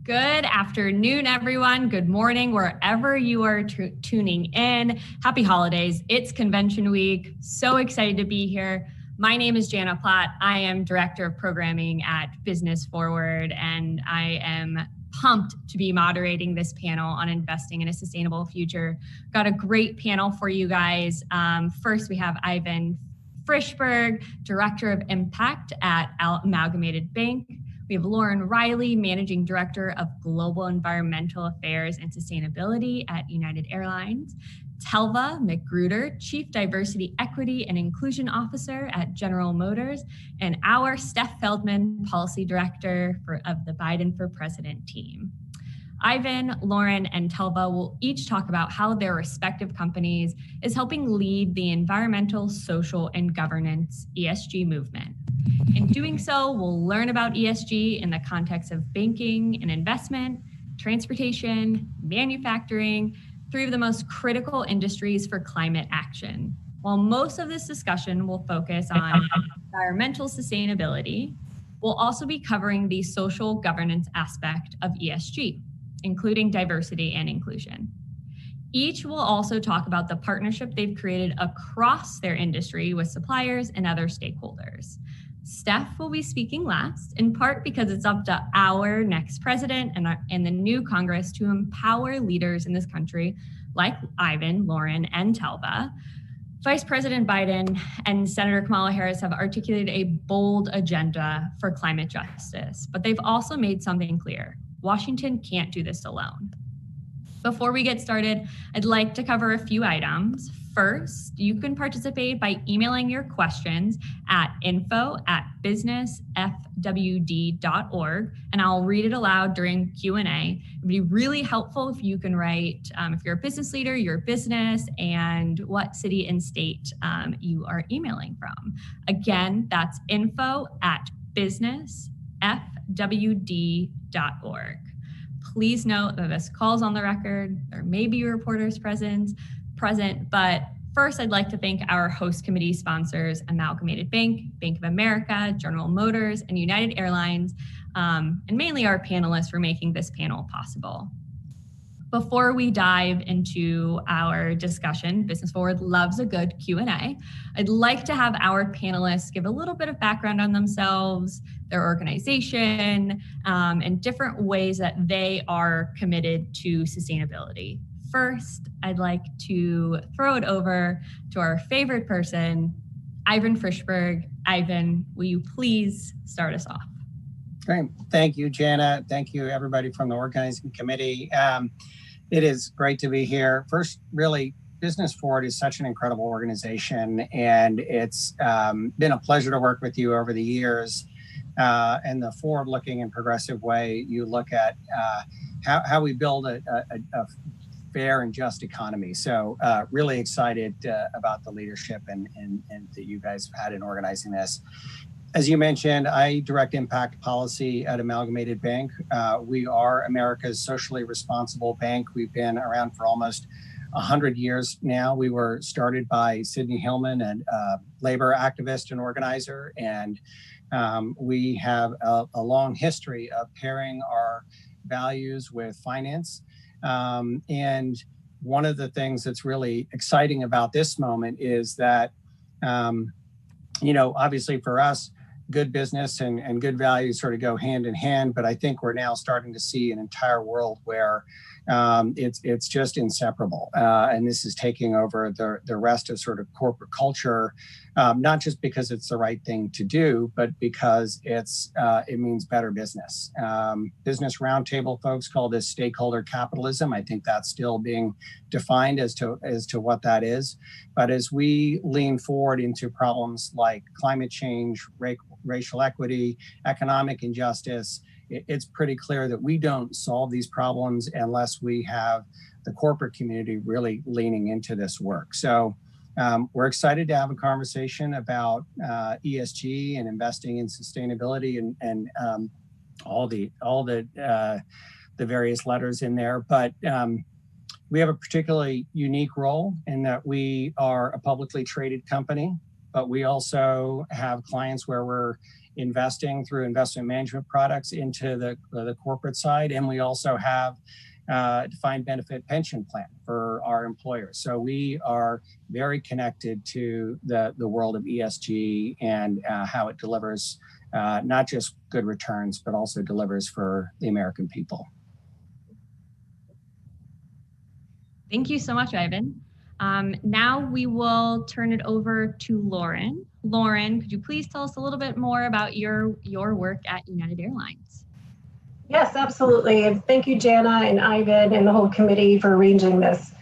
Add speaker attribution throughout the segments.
Speaker 1: Good afternoon, everyone. Good morning, wherever you are tuning in. Happy holidays. It's convention week. So excited to be here. My name is Jana Platt. I am Director of Programming at Business Forward, and I am pumped to be moderating this panel on investing in a sustainable future. Got a great panel for you guys. First, we have Ivan Frischberg, Director of Impact at Amalgamated Bank. We have Lauren Riley, Managing Director of Global Environmental Affairs and Sustainability at United Airlines. Telva McGruder, Chief Diversity, Equity, and Inclusion Officer at General Motors. And our Steph Feldman, Policy Director of the Biden for President team. Ivan, Lauren, and Telva will each talk about how their respective companies is helping lead the environmental, social, and governance ESG movement. In doing so, we'll learn about ESG in the context of banking and investment, transportation, manufacturing, three of the most critical industries for climate action. While most of this discussion will focus on environmental sustainability, we'll also be covering the social governance aspect of ESG, including diversity and inclusion. Each will also talk about the partnership they've created across their industry with suppliers and other stakeholders. Steph will be speaking last, in part because it's up to our next president and the new Congress to empower leaders in this country like Ivan, Lauren, and Telva. Vice President Biden and Senator Kamala Harris have articulated a bold agenda for climate justice, but they've also made something clear. Washington can't do this alone. Before we get started, I'd like to cover a few items. First, you can participate by emailing your questions at info@businessfwd.org, and I'll read it aloud during Q&A. It'd be really helpful if you can write, if you're a business leader, your business, and what city and state you are emailing from. Again, that's info@businessfwd.org. Please note that this call's on the record. There may be reporters present, but first I'd like to thank our host committee sponsors, Amalgamated Bank, Bank of America, General Motors, and United Airlines, and mainly our panelists for making this panel possible. Before we dive into our discussion, Business Forward loves a good Q&A. I'd like to have our panelists give a little bit of background on themselves, their organization, and different ways that they are committed to sustainability. First, I'd like to throw it over to our favorite person, Ivan Frischberg. Ivan, will you please start us off?
Speaker 2: Great. Thank you, Jana. Thank you, everybody from the organizing committee. It is great to be here. First, really, Business Forward is such an incredible organization, and it's been a pleasure to work with you over the years. And the forward-looking and progressive way you look at how we build a fair and just economy. So really excited about the leadership and that you guys have had in organizing this. As you mentioned, I direct impact policy at Amalgamated Bank. We are America's socially responsible bank. We've been around for almost 100 years now. We were started by Sidney Hillman, a labor activist and organizer, and we have a long history of pairing our values with finance. And one of the things that's really exciting about this moment is that, obviously for us, good business and good values sort of go hand in hand, but I think we're now starting to see an entire world where it's just inseparable. And this is taking over the rest of sort of corporate culture, not just because it's the right thing to do, but because it means better business. Business Roundtable folks call this stakeholder capitalism. I think that's still being defined as to what that is. But as we lean forward into problems like climate change, racial equity, economic injustice, it's pretty clear that we don't solve these problems unless we have the corporate community really leaning into this work. So we're excited to have a conversation about ESG and investing in sustainability and all the various letters in there. But we have a particularly unique role in that we are a publicly traded company, but we also have clients where we're investing through investment management products into the corporate side. And we also have a defined benefit pension plan for our employers. So we are very connected to the world of ESG and how it delivers not just good returns, but also delivers for the American people.
Speaker 1: Thank you so much, Ivan. Now we will turn it over to Lauren. Lauren, could you please tell us a little bit more about your work at United Airlines?
Speaker 3: Yes, absolutely. And thank you, Jana and Ivan and the whole committee for arranging this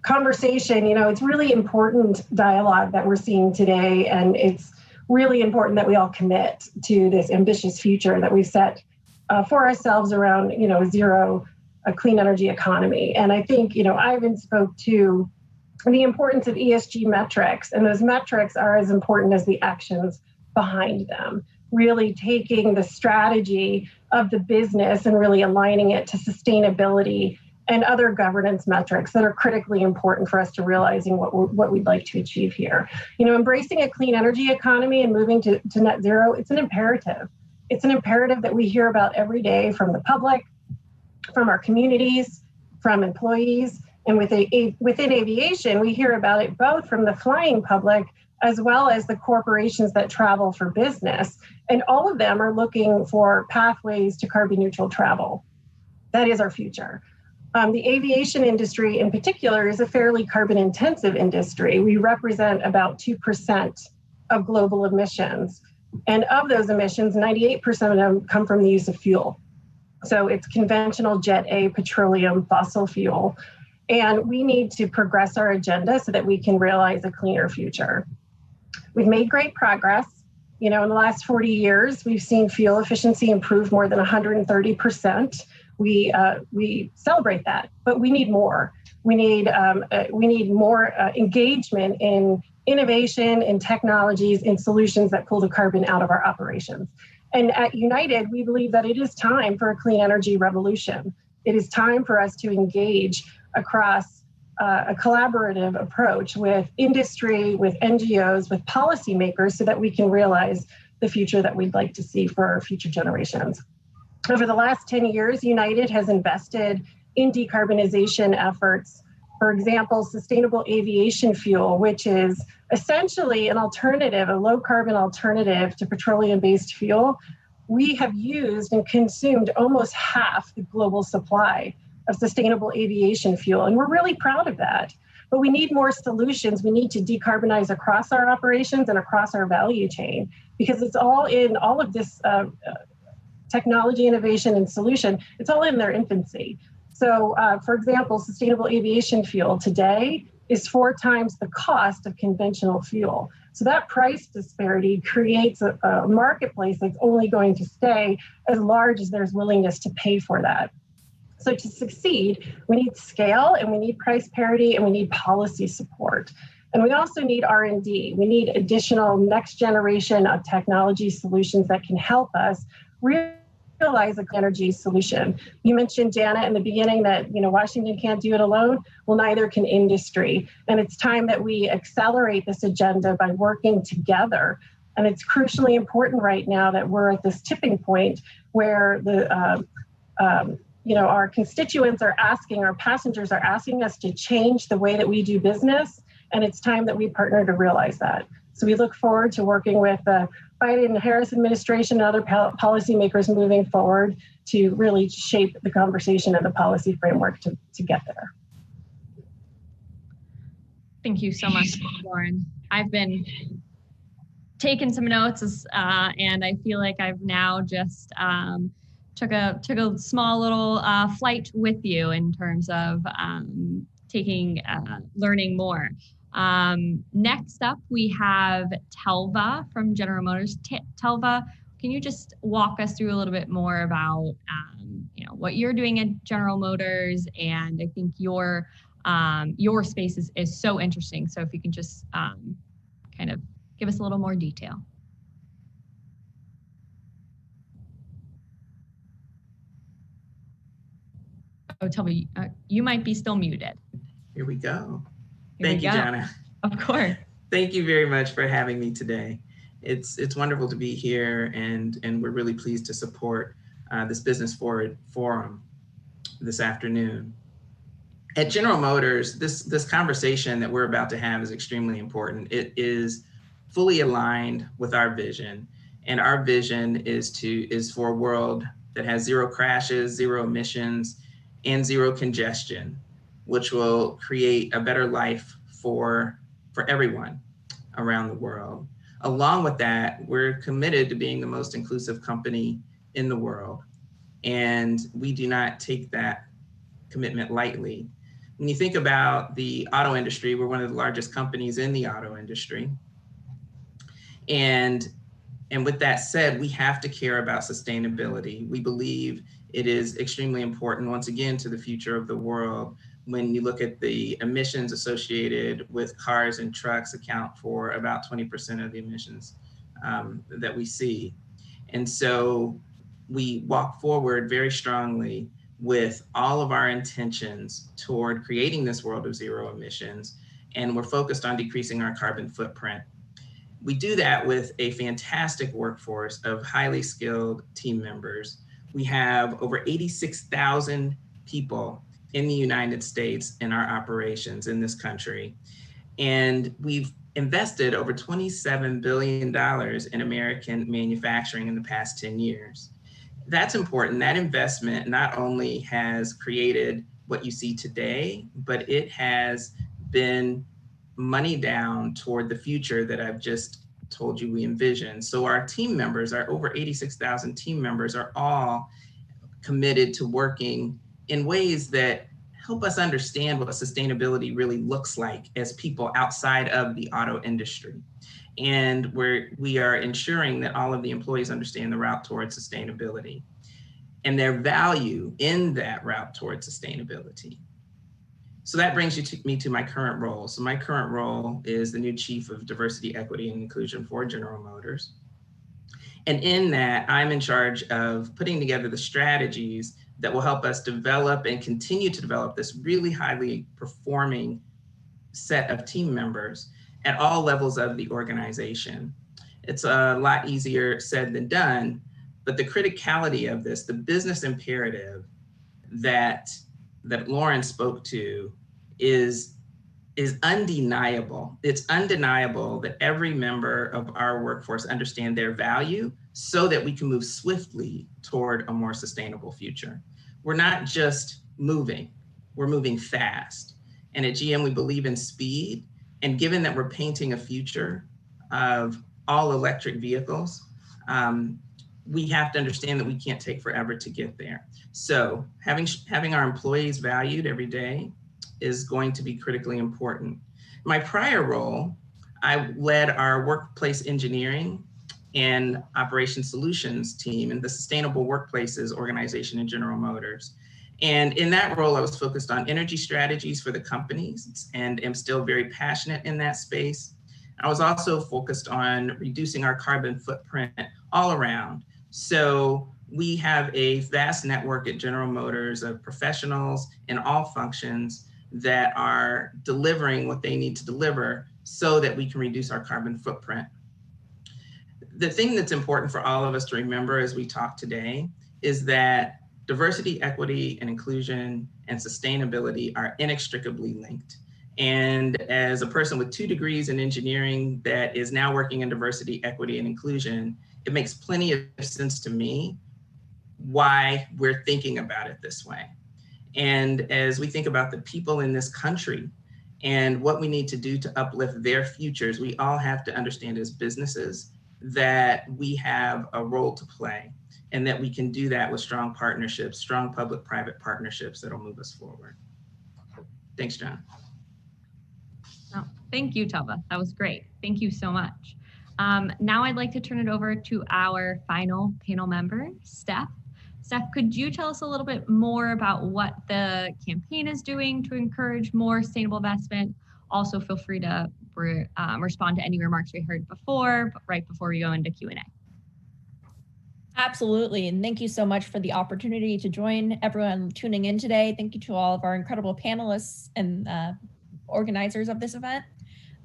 Speaker 3: conversation. You know, it's really important dialogue that we're seeing today, and it's really important that we all commit to this ambitious future that we've set for ourselves around, zero a clean energy economy. And I think, Ivan spoke to the importance of ESG metrics, and those metrics are as important as the actions behind them. Really taking the strategy of the business and really aligning it to sustainability and other governance metrics that are critically important for us to realizing what we'd like to achieve here. Embracing a clean energy economy and moving to net zero, it's an imperative. It's an imperative that we hear about every day from the public, from our communities, from employees, and within aviation, we hear about it both from the flying public as well as the corporations that travel for business. And all of them are looking for pathways to carbon neutral travel. That is our future. The aviation industry in particular is a fairly carbon intensive industry. We represent about 2% of global emissions. And of those emissions, 98% of them come from the use of fuel. So it's conventional Jet A, petroleum, fossil fuel. And we need to progress our agenda so that we can realize a cleaner future. We've made great progress. In the last 40 years, we've seen fuel efficiency improve more than 130%. We celebrate that, but we need more. We need more engagement in innovation, in technologies, in solutions that pull the carbon out of our operations. And at United, we believe that it is time for a clean energy revolution. It is time for us to engage across a collaborative approach with industry, with NGOs, with policymakers so that we can realize the future that we'd like to see for our future generations. Over the last 10 years, United has invested in decarbonization efforts. For example, sustainable aviation fuel, which is essentially an alternative, a low carbon alternative to petroleum-based fuel. We have used and consumed almost half the global supply of sustainable aviation fuel, and we're really proud of that. But we need more solutions. We need to decarbonize across our operations and across our value chain, because it's all in all of this technology, innovation, and solution. It's all in their infancy. So, for example, sustainable aviation fuel today is 4 times the cost of conventional fuel. So that price disparity creates a marketplace that's only going to stay as large as there's willingness to pay for that. So to succeed, we need scale, and we need price parity, and we need policy support. And we also need R&D. We need additional next generation of technology solutions that can help us realize a clean energy solution. You mentioned, Jana, in the beginning that Washington can't do it alone. Well, neither can industry. And it's time that we accelerate this agenda by working together. And it's crucially important right now that we're at this tipping point where our constituents are asking, our passengers are asking us to change the way that we do business, and it's time that we partner to realize that. So we look forward to working with the Biden and Harris administration and other policymakers moving forward to really shape the conversation and the policy framework to get there.
Speaker 1: Thank you so much, Lauren. I've been taking some notes, and I feel like I've now just took a small little flight with you in terms of learning more. Next up, we have Telva from General Motors. Telva, can you just walk us through a little bit more about what you're doing at General Motors? And I think your space is so interesting. So if you can just kind of give us a little more detail. Oh, tell me, you might be still muted.
Speaker 4: Here we go. Thank you, Jana.
Speaker 1: Of course.
Speaker 4: Thank you very much for having me today. It's wonderful to be here, and we're really pleased to support this Business Forward Forum this afternoon. At General Motors, this conversation that we're about to have is extremely important. It is fully aligned with our vision, and our vision is for a world that has zero crashes, zero emissions, and zero congestion, which will create a better life for everyone around the world. Along with that, we're committed to being the most inclusive company in the world, and we do not take that commitment lightly. When you think about the auto industry, we're one of the largest companies in the auto industry. And with that said, we have to care about sustainability. We believe it is extremely important, once again, to the future of the world. When you look at the emissions associated with cars and trucks account for about 20% of the emissions that we see. And so we walk forward very strongly with all of our intentions toward creating this world of zero emissions, and we're focused on decreasing our carbon footprint. We do that with a fantastic workforce of highly skilled team members. We have over 86,000 people in the United States in our operations in this country, and we've invested over $27 billion in American manufacturing in the past 10 years. That's important. That investment not only has created what you see today, but it has been money down toward the future that I've just told you we envision. So our team members, our over 86,000 team members, are all committed to working in ways that help us understand what sustainability really looks like as people outside of the auto industry. And we are ensuring that all of the employees understand the route towards sustainability and their value in that route towards sustainability. So that brings me to my current role. So my current role is the new Chief of Diversity, Equity, and Inclusion for General Motors. And in that, I'm in charge of putting together the strategies that will help us develop and continue to develop this really highly performing set of team members at all levels of the organization. It's a lot easier said than done, but the criticality of this, the business imperative that Lauren spoke to is undeniable. It's undeniable that every member of our workforce understand their value so that we can move swiftly toward a more sustainable future. We're not just moving, we're moving fast. And at GM, we believe in speed. And given that we're painting a future of all electric vehicles, we have to understand that we can't take forever to get there. So having our employees valued every day is going to be critically important. My prior role, I led our workplace engineering and operation solutions team in the Sustainable Workplaces organization in General Motors. And in that role, I was focused on energy strategies for the companies and am still very passionate in that space. I was also focused on reducing our carbon footprint all around. So we have a vast network at General Motors of professionals in all functions that are delivering what they need to deliver so that we can reduce our carbon footprint. The thing that's important for all of us to remember as we talk today is that diversity, equity, and inclusion and sustainability are inextricably linked. And as a person with 2 degrees in engineering that is now working in diversity, equity, and inclusion, it makes plenty of sense to me why we're thinking about it this way. And as we think about the people in this country and what we need to do to uplift their futures, we all have to understand as businesses that we have a role to play and that we can do that with strong partnerships, strong public-private partnerships that'll move us forward. Thanks, John.
Speaker 1: Oh, thank you, Tova. That was great. Thank you so much. Now I'd like to turn it over to our final panel member, Steph. Steph, could you tell us a little bit more about what the campaign is doing to encourage more sustainable investment? Also, feel free to respond to any remarks we heard before, right before we go into Q&A.
Speaker 5: Absolutely, and thank you so much for the opportunity to join everyone tuning in today. Thank you to all of our incredible panelists and organizers of this event.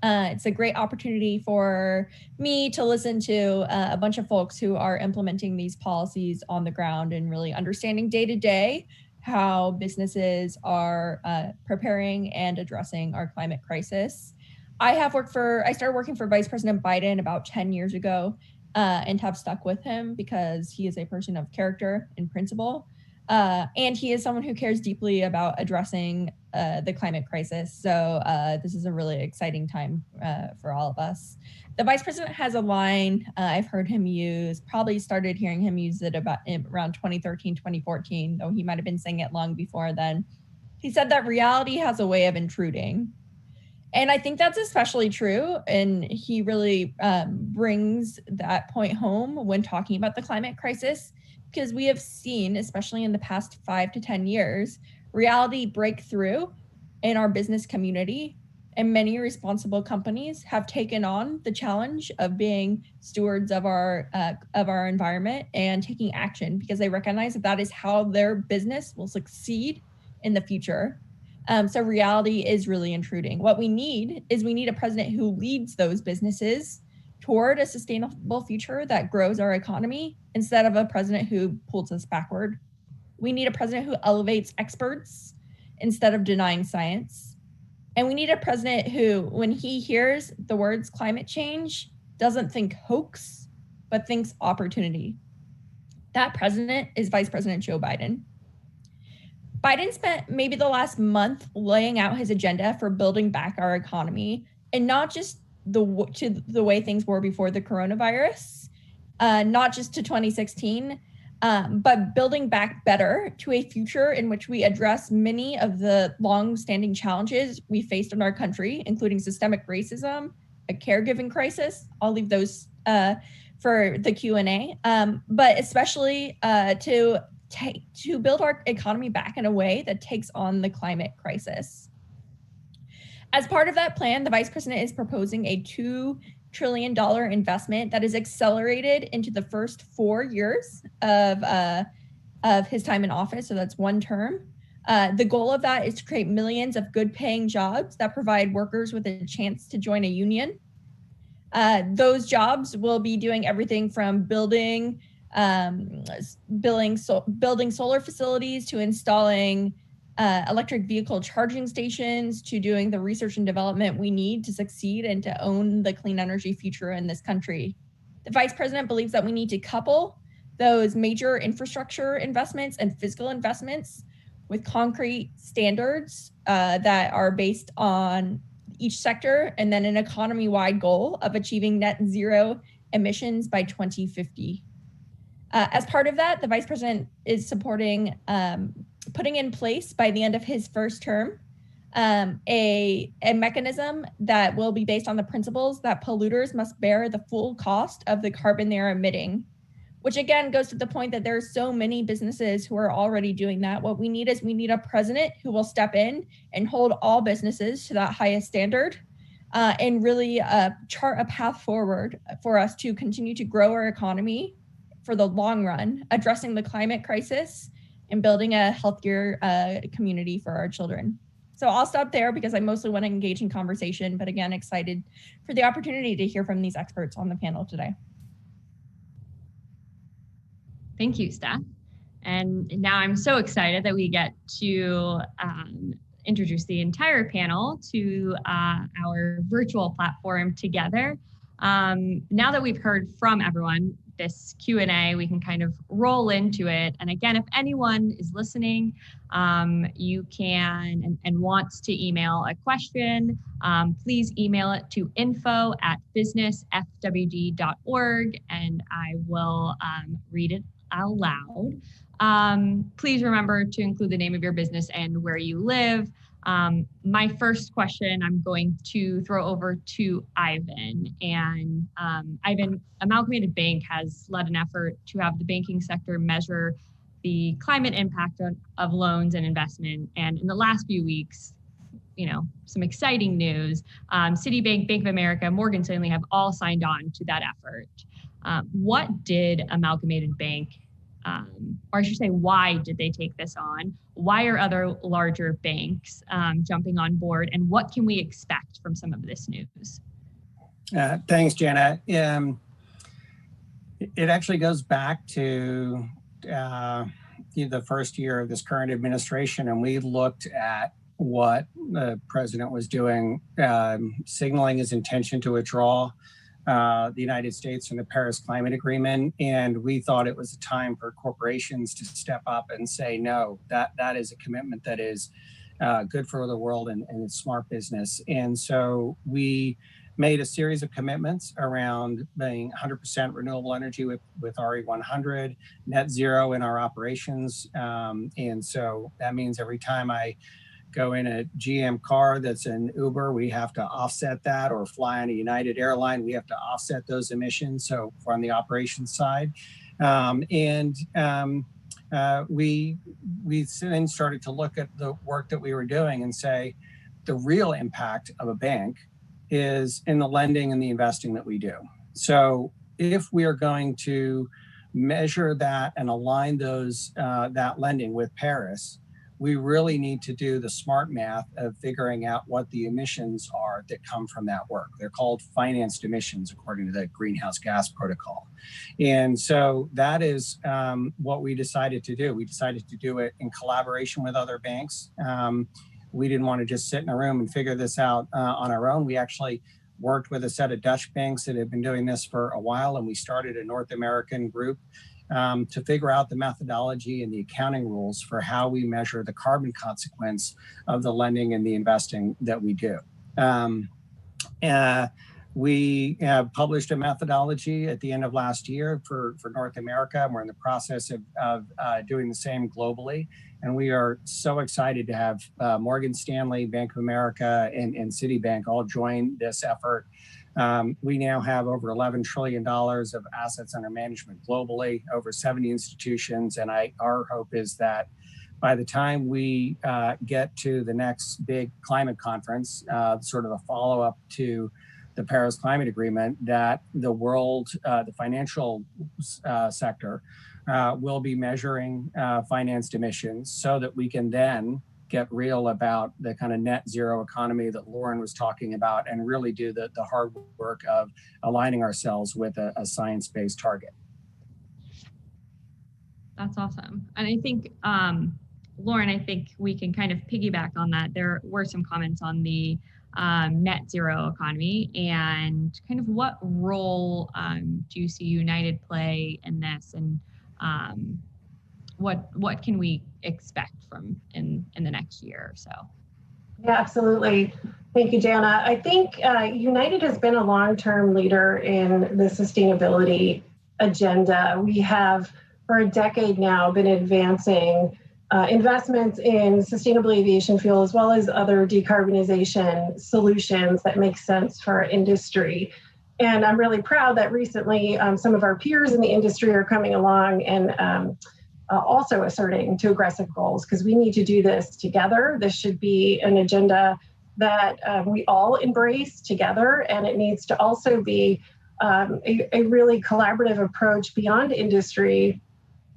Speaker 5: It's a great opportunity for me to listen to a bunch of folks who are implementing these policies on the ground and really understanding day to day how businesses are preparing and addressing our climate crisis. I started working for Vice President Biden about 10 years ago and have stuck with him because he is a person of character and principle. And he is someone who cares deeply about addressing the climate crisis. So this is a really exciting time for all of us. The Vice President has a line I've heard him use, probably started hearing him use it around 2013, 2014, though he might have been saying it long before then. He said that reality has a way of intruding. And I think that's especially true. And he really brings that point home when talking about the climate crisis, because we have seen, especially in the past 5 to 10 years, reality break through in our business community. And many responsible companies have taken on the challenge of being stewards of our environment and taking action because they recognize that is how their business will succeed in the future. So reality is really intruding. What we need a president who leads those businesses toward a sustainable future that grows our economy instead of a president who pulls us backward. We need a president who elevates experts instead of denying science. And we need a president who, when he hears the words climate change, doesn't think hoax, but thinks opportunity. That president is Vice President Joe Biden. Biden spent maybe the last month laying out his agenda for building back our economy, and not just to the way things were before the coronavirus, not just to 2016, but building back better to a future in which we address many of the long-standing challenges we faced in our country, including systemic racism, a caregiving crisis. I'll leave those for the Q&A, but especially to build our economy back in a way that takes on the climate crisis. As part of that plan, the Vice President is proposing a $2 trillion investment that is accelerated into the first 4 years of his time in office. So that's one term. The goal of that is to create millions of good paying jobs that provide workers with a chance to join a union. Those jobs will be doing everything from building solar facilities to installing electric vehicle charging stations to doing the research and development we need to succeed and to own the clean energy future in this country. The Vice President believes that we need to couple those major infrastructure investments and fiscal investments with concrete standards that are based on each sector, and then an economy-wide goal of achieving net zero emissions by 2050. As part of that, the Vice President is supporting putting in place by the end of his first term a mechanism that will be based on the principles that polluters must bear the full cost of the carbon they're emitting, which again goes to the point that there are so many businesses who are already doing that. What we need a president who will step in and hold all businesses to that highest standard and really chart a path forward for us to continue to grow our economy for the long run, addressing the climate crisis and building a healthier community for our children. So I'll stop there because I mostly want to engage in conversation, but again, excited for the opportunity to hear from these experts on the panel today.
Speaker 1: Thank you, Steph. And now I'm so excited that we get to introduce the entire panel to our virtual platform together. Now that we've heard from everyone, this Q&A, we can kind of roll into it. And again, if anyone is listening, you can and wants to email a question, please email it to info@businessfwd.org, and I will read it out loud. Please remember to include the name of your business and where you live. My first question I'm going to throw over to Ivan. And Ivan, Amalgamated Bank has led an effort to have the banking sector measure the climate impact of loans and investment. And in the last few weeks, some exciting news. Citibank, Bank of America, Morgan Stanley have all signed on to that effort. What did Amalgamated Bank or I should say, why did they take this on? Why are other larger banks jumping on board? And what can we expect from some of this news?
Speaker 2: Thanks, Jana. It actually goes back to the first year of this current administration, and we looked at what the president was doing, signaling his intention to withdraw the United States from the Paris Climate Agreement. And we thought it was a time for corporations to step up and say, no, that is a commitment that is good for the world and it's smart business. And so we made a series of commitments around being 100% renewable energy with RE100, net zero in our operations. And so that means every time I go in a GM car that's an Uber, we have to offset that, or fly on a United airline, we have to offset those emissions. So on the operations side. We then started to look at the work that we were doing and say, the real impact of a bank is in the lending and the investing that we do. So if we are going to measure that and align those that lending with Paris, we really need to do the smart math of figuring out what the emissions are that come from that work. They're called financed emissions according to the Greenhouse Gas Protocol. And so that is what we decided to do. We decided to do it in collaboration with other banks. We didn't want to just sit in a room and figure this out on our own. We actually worked with a set of Dutch banks that have been doing this for a while, and we started a North American group to figure out the methodology and the accounting rules for how we measure the carbon consequence of the lending and the investing that we do. We have published a methodology at the end of last year for North America, and we're in the process of doing the same globally. And we are so excited to have Morgan Stanley, Bank of America, and Citibank all join this effort. We now have over $11 trillion of assets under management globally, over 70 institutions. And our hope is that by the time we get to the next big climate conference, sort of a follow-up to the Paris Climate Agreement, that the world, the financial sector, will be measuring financed emissions so that we can then get real about the kind of net zero economy that Lauren was talking about and really do the hard work of aligning ourselves with a science-based target.
Speaker 1: That's awesome. And I think, Lauren, I think we can kind of piggyback on that. There were some comments on the net zero economy and kind of what role do you see United play in this, and what can we expect from in the next year or so?
Speaker 3: Yeah, absolutely. Thank you, Jana. I think United has been a long-term leader in the sustainability agenda. We have, for a decade now, been advancing investments in sustainable aviation fuel, as well as other decarbonization solutions that make sense for our industry. And I'm really proud that recently some of our peers in the industry are coming along and also asserting to aggressive goals, because we need to do this together. This should be an agenda that we all embrace together, and it needs to also be a really collaborative approach beyond industry,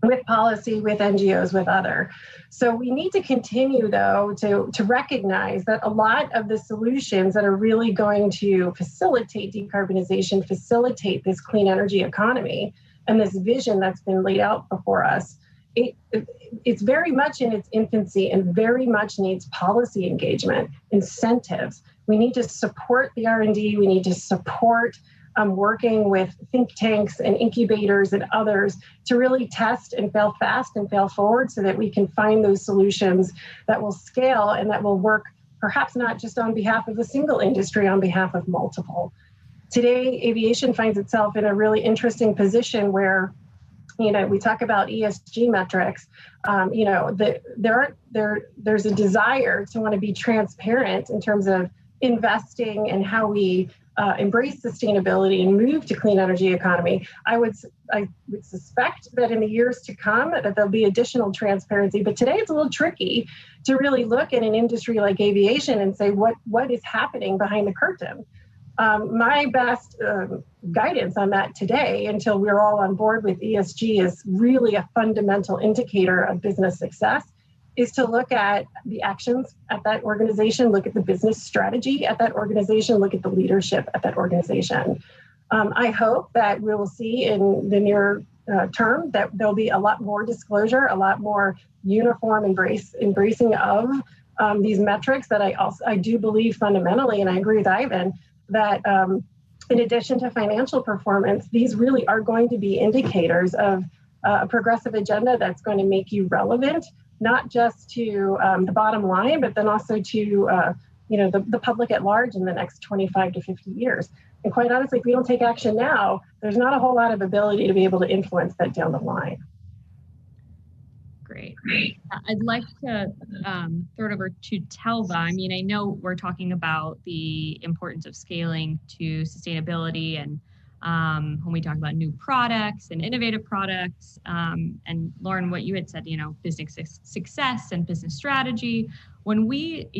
Speaker 3: with policy, with NGOs, with other. So we need to continue, though, to recognize that a lot of the solutions that are really going to facilitate decarbonization, facilitate this clean energy economy, and this vision that's been laid out before us, it's very much in its infancy and very much needs policy engagement, incentives. We need to support the R&D. We need to support working with think tanks and incubators and others to really test and fail fast and fail forward so that we can find those solutions that will scale and that will work perhaps not just on behalf of a single industry, on behalf of multiple. Today, aviation finds itself in a really interesting position where, you know, we talk about ESG metrics. You know, there's a desire to want to be transparent in terms of investing and how we embrace sustainability and move to clean energy economy. I would suspect that in the years to come that there'll be additional transparency, but today it's a little tricky to really look at an industry like aviation and say what is happening behind the curtain. My best guidance on that today, until we're all on board with ESG, is really a fundamental indicator of business success, is to look at the actions at that organization, look at the business strategy at that organization, look at the leadership at that organization. I hope that we will see in the near term that there'll be a lot more disclosure, a lot more uniform embracing of these metrics that I do believe fundamentally, and I agree with Ivan, that in addition to financial performance, these really are going to be indicators of a progressive agenda that's going to make you relevant, not just to the bottom line, but then also to the public at large in the next 25 to 50 years. And quite honestly, if we don't take action now, there's not a whole lot of ability to be able to influence that down the line.
Speaker 1: Great. I'd like to throw it over to Telva. I mean, I know we're talking about the importance of scaling to sustainability, and when we talk about new products and innovative products, and Lauren, what you had said, business success and business strategy. When we,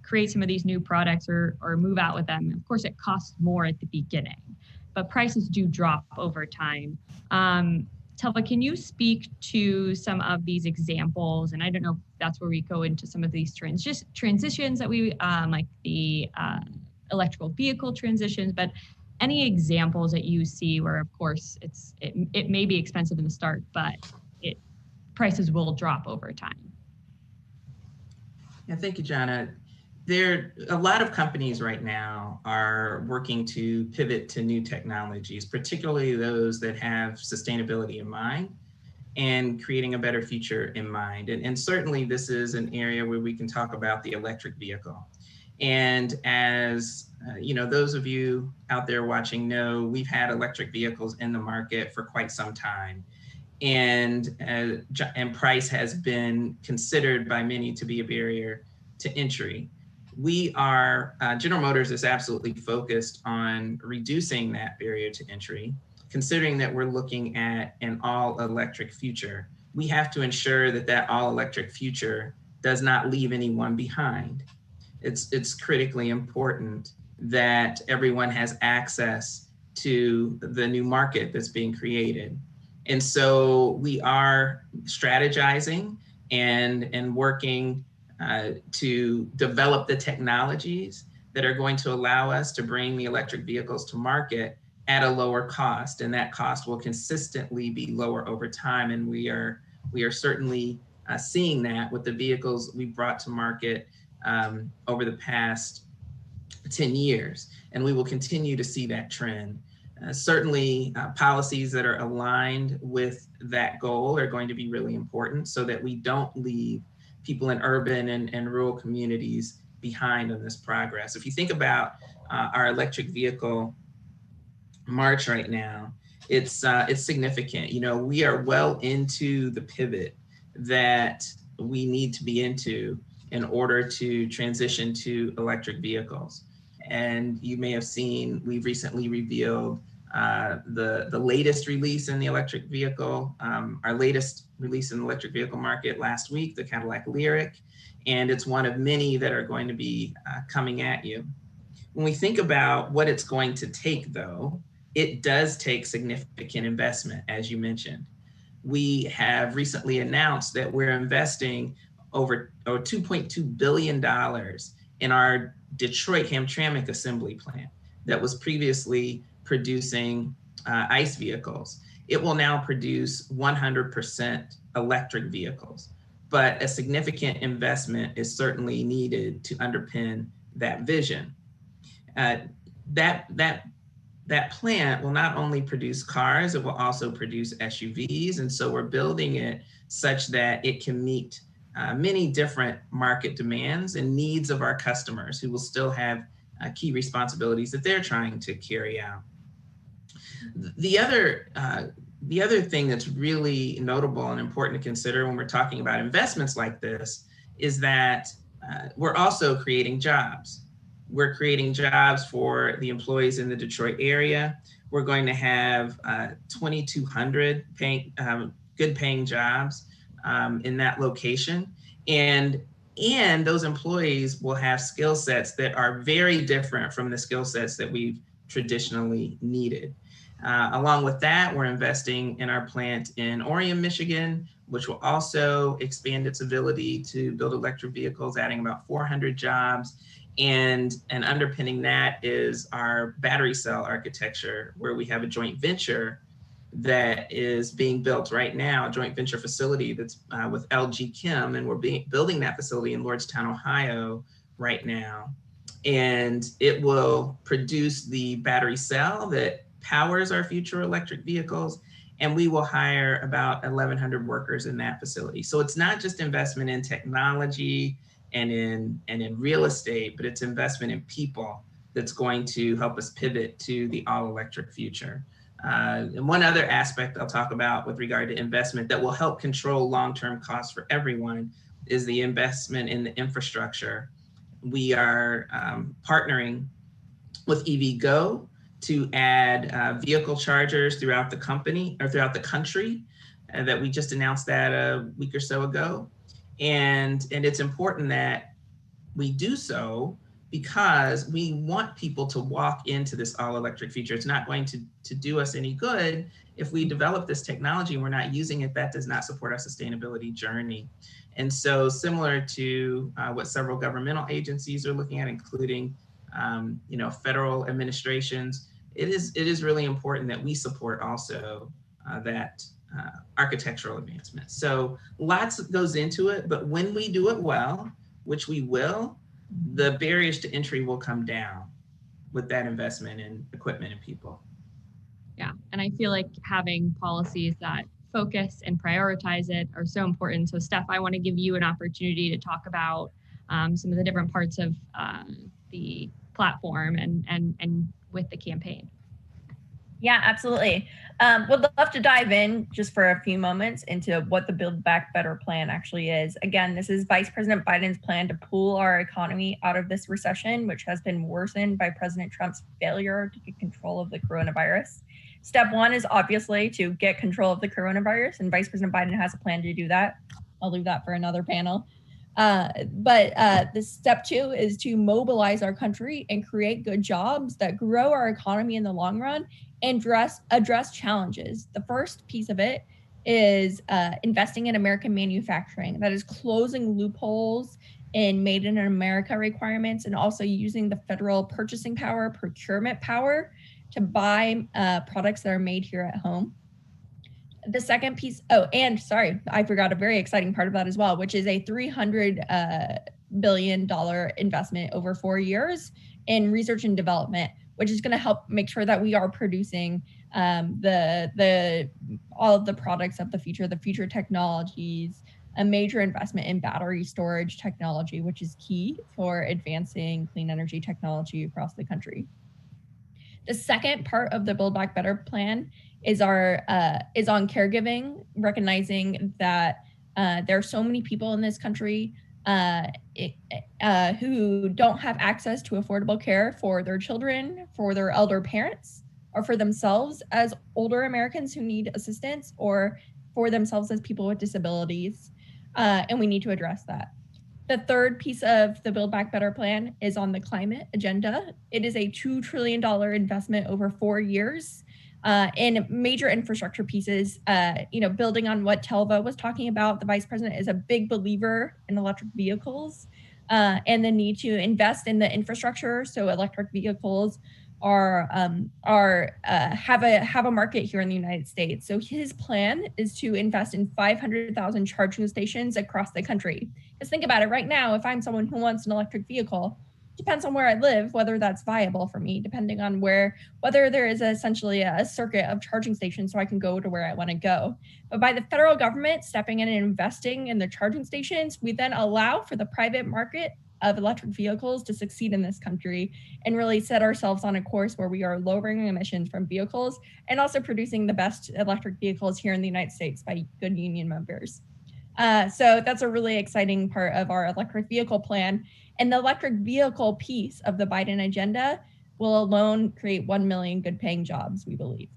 Speaker 1: create some of these new products or move out with them, of course, it costs more at the beginning, but prices do drop over time. Telva, can you speak to some of these examples? And I don't know if that's where we go into some of these transitions that we, like the electrical vehicle transitions, but any examples that you see where, of course, it may be expensive in the start, but prices will drop over time.
Speaker 4: Yeah, thank you, Jana. A lot of companies right now are working to pivot to new technologies, particularly those that have sustainability in mind and creating a better future in mind. And certainly this is an area where we can talk about the electric vehicle. And as those of you out there watching know, we've had electric vehicles in the market for quite some time. And price has been considered by many to be a barrier to entry. General Motors is absolutely focused on reducing that barrier to entry, considering that we're looking at an all-electric future. We have to ensure that all-electric future does not leave anyone behind. It's critically important that everyone has access to the new market that's being created. And so we are strategizing and working to develop the technologies that are going to allow us to bring the electric vehicles to market at a lower cost. And that cost will consistently be lower over time. And we are certainly seeing that with the vehicles we brought to market over the past 10 years. And we will continue to see that trend. Certainly policies that are aligned with that goal are going to be really important so that we don't leave people in urban and rural communities behind on this progress. If you think about our electric vehicle march right now, it's significant. We are well into the pivot that we need to be into in order to transition to electric vehicles. And you may have seen, we've recently revealed the latest release in the electric vehicle, our latest release in the electric vehicle market last week, the Cadillac Lyriq, and it's one of many that are going to be coming at you. When we think about what it's going to take, though, it does take significant investment, as you mentioned. We have recently announced that we're investing over $2.2 billion in our Detroit Hamtramck assembly plant that was previously producing ICE vehicles. It will now produce 100% electric vehicles, but a significant investment is certainly needed to underpin that vision. That plant will not only produce cars, it will also produce SUVs. And so we're building it such that it can meet many different market demands and needs of our customers who will still have key responsibilities that they're trying to carry out. The other thing that's really notable and important to consider when we're talking about investments like this is that we're also creating jobs. We're creating jobs for the employees in the Detroit area. We're going to have 2,200 good paying jobs in that location. And those employees will have skill sets that are very different from the skill sets that we've traditionally needed. Along with that, we're investing in our plant in Orion, Michigan, which will also expand its ability to build electric vehicles, adding about 400 jobs. And underpinning that is our battery cell architecture, where we have a joint venture that is being built right now, a joint venture facility that's with LG Chem, and we're building that facility in Lordstown, Ohio right now. And it will produce the battery cell that powers our future electric vehicles, and we will hire about 1,100 workers in that facility. So it's not just investment in technology and in real estate, but it's investment in people that's going to help us pivot to the all-electric future. And one other aspect I'll talk about with regard to investment that will help control long-term costs for everyone is the investment in the infrastructure. We are partnering with EVgo to add vehicle chargers throughout the company or throughout the country, that we just announced that a week or so ago. And it's important that we do so because we want people to walk into this all-electric future. It's not going to do us any good if we develop this technology and we're not using it. That does not support our sustainability journey. And so similar to what several governmental agencies are looking at, including federal administrations, it is really important that we support also that architectural advancement. So lots goes into it, but when we do it well, which we will, the barriers to entry will come down with that investment in equipment and people.
Speaker 1: Yeah, and I feel like having policies that focus and prioritize it are so important. So Steph, I want to give you an opportunity to talk about some of the different parts of the platform and with the campaign.
Speaker 5: Yeah, absolutely. Would love to dive in just for a few moments into what the Build Back Better plan actually is. Again, this is Vice President Biden's plan to pull our economy out of this recession, which has been worsened by President Trump's failure to get control of the coronavirus. Step one is obviously to get control of the coronavirus, and Vice President Biden has a plan to do that. I'll leave that for another panel. But the step two is to mobilize our country and create good jobs that grow our economy in the long run and address challenges. The first piece of it is investing in American manufacturing. That is closing loopholes in Made in America requirements and also using the federal purchasing power, procurement power to buy products that are made here at home. The second piece, I forgot a very exciting part of that as well, which is a $300 billion investment over 4 years in research and development, which is going to help make sure that we are producing all of the products of the future technologies, a major investment in battery storage technology, which is key for advancing clean energy technology across the country. The second part of the Build Back Better plan is on caregiving, recognizing that there are so many people in this country who don't have access to affordable care for their children, for their elder parents, or for themselves as older Americans who need assistance, or for themselves as people with disabilities. And we need to address that. The third piece of the Build Back Better plan is on the climate agenda. It is a $2 trillion investment over 4 years in major infrastructure pieces. Building on what Telva was talking about, the vice president is a big believer in electric vehicles and the need to invest in the infrastructure so electric vehicles have a market here in the United States. So his plan is to invest in 500,000 charging stations across the country. Just think about it right now. If I'm someone who wants an electric vehicle, depends on where I live, whether that's viable for me, depending on whether there is essentially a circuit of charging stations so I can go to where I want to go. But by the federal government stepping in and investing in the charging stations, we then allow for the private market of electric vehicles to succeed in this country and really set ourselves on a course where we are lowering emissions from vehicles and also producing the best electric vehicles here in the United States by good union members. So that's a really exciting part of our electric vehicle plan. And the electric vehicle piece of the Biden agenda will alone create 1 million good paying jobs, we believe.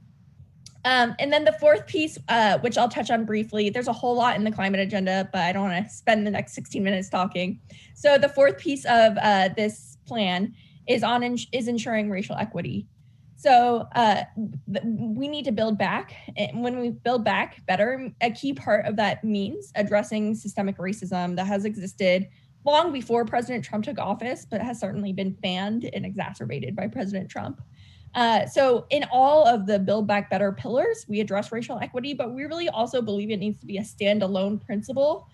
Speaker 5: And then the fourth piece, which I'll touch on briefly, there's a whole lot in the climate agenda, but I don't want to spend the next 16 minutes talking. So the fourth piece of this plan is ensuring racial equity. So we need to build back. And when we build back better, a key part of that means addressing systemic racism that has existed long before President Trump took office, but has certainly been fanned and exacerbated by President Trump. So in all of the Build Back Better pillars, we address racial equity, but we really also believe it needs to be a standalone principle,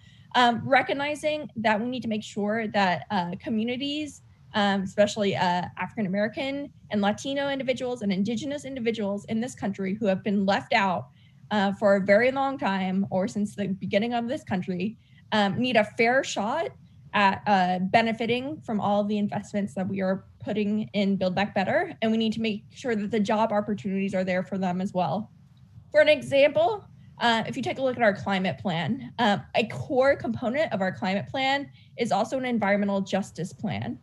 Speaker 5: recognizing that we need to make sure that communities, especially African-American and Latino individuals and Indigenous individuals in this country who have been left out for a very long time or since the beginning of this country, need a fair shot at benefiting from all of the investments that we are putting in Build Back Better. And we need to make sure that the job opportunities are there for them as well. For an example, if you take a look at our climate plan, a core component of our climate plan is also an environmental justice plan.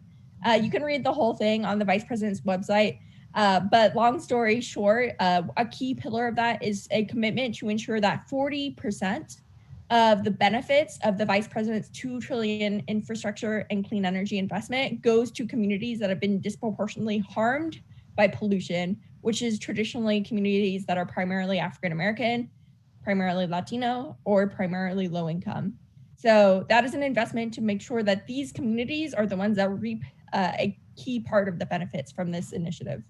Speaker 5: You can read the whole thing on the Vice President's website, but long story short, a key pillar of that is a commitment to ensure that 40% of the benefits of the Vice President's $2 trillion infrastructure and clean energy investment goes to communities that have been disproportionately harmed by pollution, which is traditionally communities that are primarily African-American, primarily Latino, or primarily low income. So that is an investment to make sure that these communities are the ones that reap a key part of the benefits from this initiative.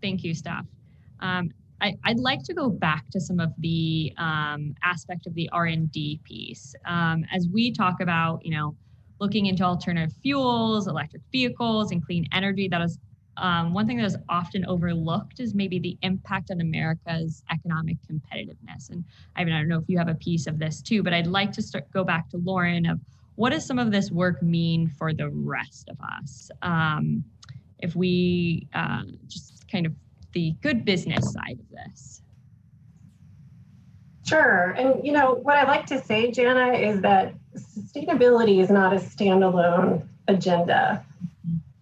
Speaker 1: Thank you, Steph. I'd like to go back to some of the aspect of the R&D piece. As we talk about, looking into alternative fuels, electric vehicles, and clean energy, that is one thing that is often overlooked is maybe the impact on America's economic competitiveness. And I don't know if you have a piece of this too, but I'd like to go back to Lauren of what does some of this work mean for the rest of us? If we just kind of the good business side of this.
Speaker 3: Sure. And what I like to say, Jana, is that sustainability is not a standalone agenda.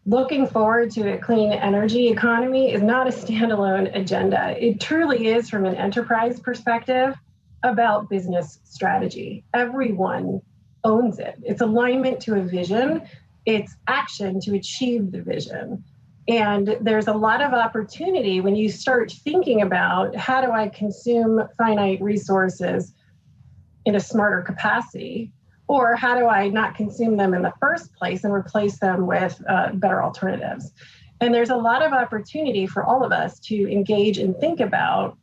Speaker 3: Looking forward to a clean energy economy is not a standalone agenda. It truly is, from an enterprise perspective, about business strategy. Everyone owns it. It's alignment to a vision. It's action to achieve the vision. And there's a lot of opportunity when you start thinking about how do I consume finite resources in a smarter capacity, or how do I not consume them in the first place and replace them with better alternatives. And there's a lot of opportunity for all of us to engage and think about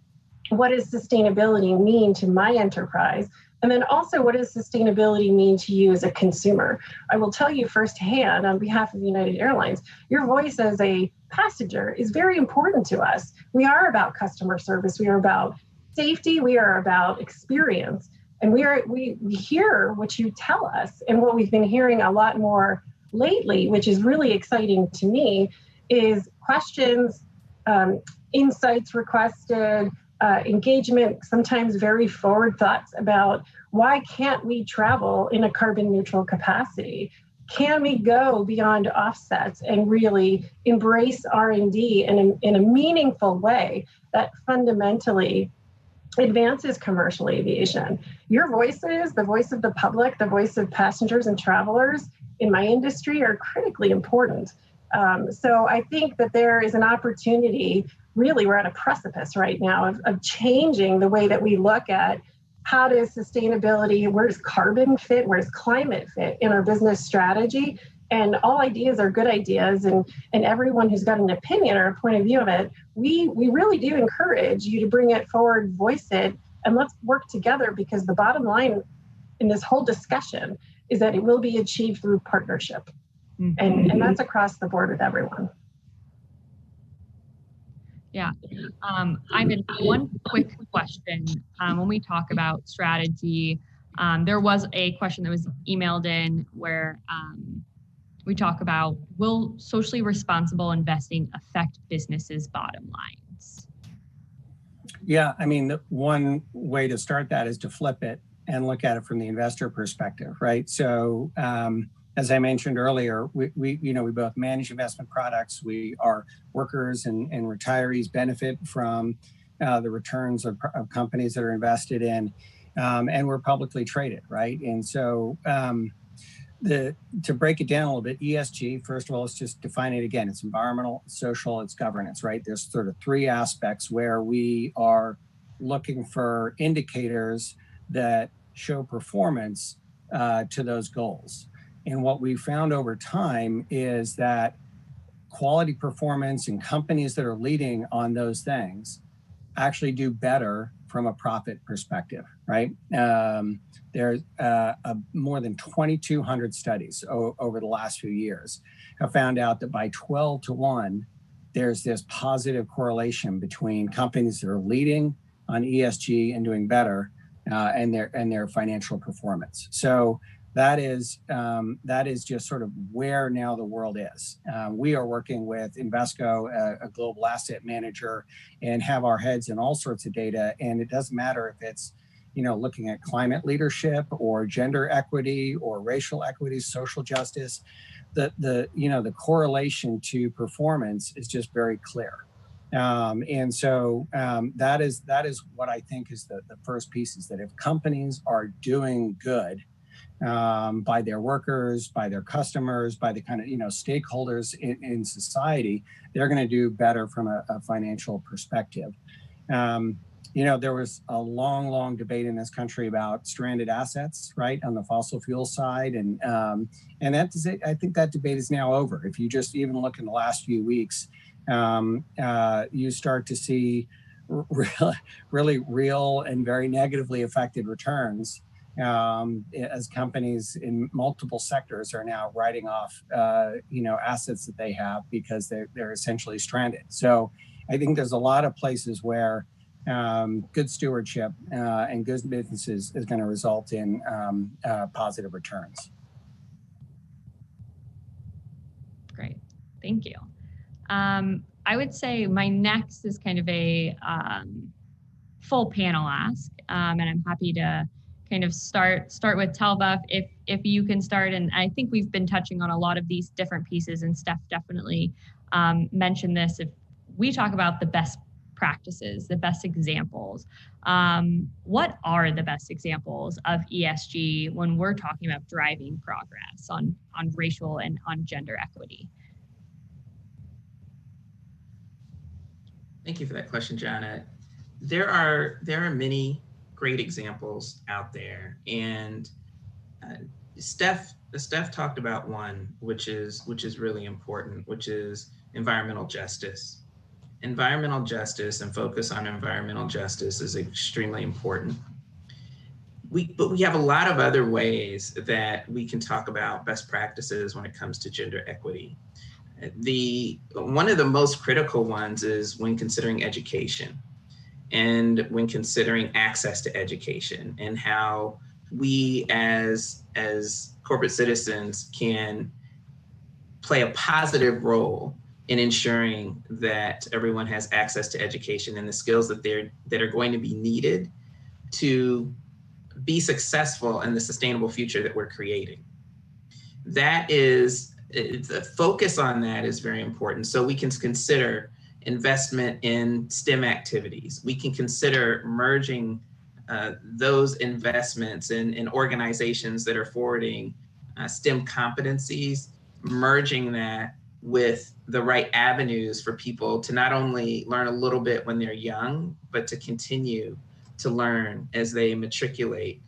Speaker 3: what does sustainability mean to my enterprise? And then also, what does sustainability mean to you as a consumer? I will tell you firsthand on behalf of United Airlines, your voice as a passenger is very important to us. We are about customer service. We are about safety. We are about experience. And we hear what you tell us. And what we've been hearing a lot more lately, which is really exciting to me, is questions, insights requested, engagement, sometimes very forward thoughts about why can't we travel in a carbon neutral capacity? Can we go beyond offsets and really embrace R&D in a meaningful way that fundamentally advances commercial aviation? Your voices, the voice of the public, the voice of passengers and travelers in my industry are critically important. So I think that there is an opportunity, really we're at a precipice right now of changing the way that we look at how does sustainability, where does carbon fit, where does climate fit in our business strategy? And all ideas are good ideas, and everyone who's got an opinion or a point of view of it, we really do encourage you to bring it forward, voice it, and let's work together, because the bottom line in this whole discussion is that it will be achieved through partnership. Mm-hmm. And that's across the board with everyone.
Speaker 1: Yeah. Ivan, one quick question. When we talk about strategy, there was a question that was emailed in where we talk about, will socially responsible investing affect businesses' bottom lines?
Speaker 2: Yeah, I mean, the one way to start that is to flip it and look at it from the investor perspective, right? So as I mentioned earlier, we both manage investment products. Our workers and retirees benefit from the returns of companies that are invested in, and we're publicly traded, right? And so to break it down a little bit, ESG, first of all, let's just define it again. It's environmental, social, it's governance, right? There's sort of three aspects where we are looking for indicators that show performance to those goals. And what we found over time is that quality performance and companies that are leading on those things actually do better from a profit perspective, right? There's more than 2,200 studies over the last few years have found out that by 12 to 1, there's this positive correlation between companies that are leading on ESG and doing better and their financial performance. So that is just sort of where now the world is. We are working with Invesco, a global asset manager, and have our heads in all sorts of data. And it doesn't matter if it's, looking at climate leadership or gender equity or racial equity, social justice. The correlation to performance is just very clear. And so that is what I think is the first piece, is that if companies are doing good by their workers, by their customers, by the kind of stakeholders in society, they're going to do better from a financial perspective. There was a long debate in this country about stranded assets, right, on the fossil fuel side, and I think that debate is now over. If you just even look in the last few weeks, you start to see really real and very negatively affected returns as companies in multiple sectors are now writing off assets that they have because they're essentially stranded. So I think there's a lot of places where good stewardship and good businesses is going to result in positive returns.
Speaker 1: Great, thank you. I would say my next is kind of a full panel ask, and I'm happy to kind of start with Telva, if you can start. And I think we've been touching on a lot of these different pieces, and Steph definitely mentioned this. If we talk about the best practices, the best examples, what are the best examples of ESG when we're talking about driving progress on racial and on gender equity?
Speaker 4: Thank you for that question, Jana. There are many great examples out there, and Steph talked about one, which is really important, which is environmental justice. Environmental justice and focus on environmental justice is extremely important. But we have a lot of other ways that we can talk about best practices when it comes to gender equity. One of the most critical ones is when considering education and when considering access to education, and how we as corporate citizens can play a positive role in ensuring that everyone has access to education and the skills that are going to be needed to be successful in the sustainable future that we're creating. The focus on that is very important. So we can consider investment in STEM activities. We can consider merging those investments in organizations that are forwarding STEM competencies, merging that with the right avenues for people to not only learn a little bit when they're young, but to continue to learn as they matriculate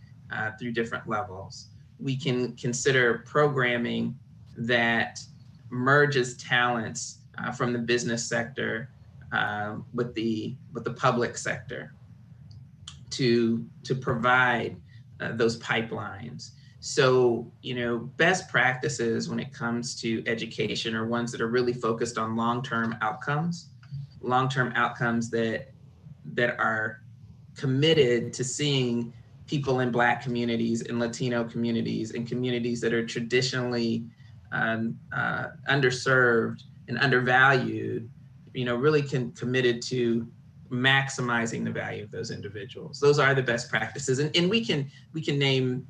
Speaker 4: through different levels. We can consider programming that merges talents from the business sector with the public sector to provide those pipelines. So, best practices when it comes to education are ones that are really focused on long-term outcomes that are committed to seeing people in Black communities, in Latino communities, and communities that are traditionally underserved and undervalued, really committed to maximizing the value of those individuals. Those are the best practices, and we can name